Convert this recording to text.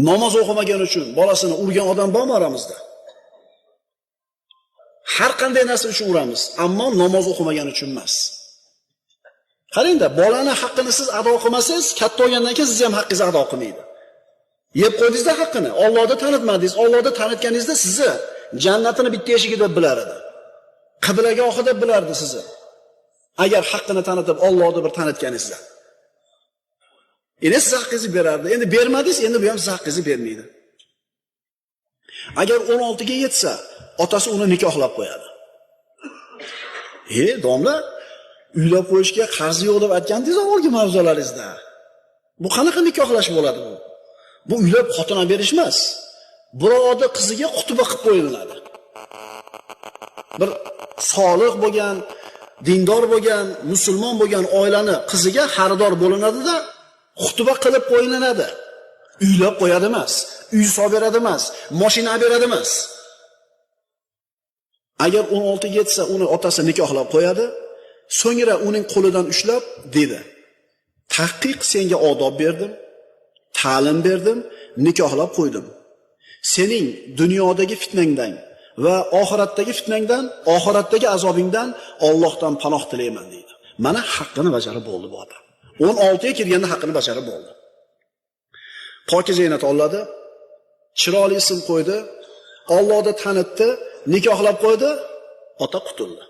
Namoz o'qimagan uchun bolasini urgan odam bormi oramizda? Har qanday narsa uchun uramiz, ammo namoz o'qimagan uchun emas. Qarangda, bolani haqqini siz ado qilmasangiz, katta bo'lgandan keyin siz ham haqqingizni ado qilmaydi. Yeb qo'ydingizda haqqini, Allohni tanitmadingiz. Allohni tanitganingizda sizni jannatini bitta eshigi deb bilar edi. Qiblaga oxi deb bilardi sizni. Agar haqqini tanitib Allohni bir tanitganingizda. Endi siz haqqingizni berardi. Endi bermadingiz, endi bu ham siz haqqingizni bermaydi. Agar 16 ga yetsa, otasi uni nikohlab qo'yadi. Domla, uylab qo'yishga qarzi yo'q deb aytgandingiz avvalgi mavzularingizda. Bu qanaqa nikohlash bo'ladi bu? Bu uylab xotin olib berish emas. Birovni qiziga xutba qilib qo'yiladi. Bir solih bo'lgan, dindor bo'lgan, musulmon bo'lgan oilani qiziga xaridor bo'linadi-da, xutba qilib qo'yiladi. Uylab qo'yadi emas, uy solib beradi emas, mashina olib beradi emas. Agar 16 ga yetsa, uni otasi nikohlab qo'yadi, so'ngra uning qo'lidan ushlab dedi: "Tahqiq senga odob berdim, ta'lim berdim, nikohlab qo'ydim. Sening dunyodagi fitnangdan va oxiratdagi fitnangdan, oxiratdagi azobingdan Allohdan panoh tilayman" dedi. Mana haqqini bajarib bo'ldi bu odam. 16 ga kirganda haqqini bajarib bo'ldi. Pokiza zinat oladi, chiroyli ism qo'ydi, Allohni tanitdi, nikohlab qo'ydi, ota qutuldi.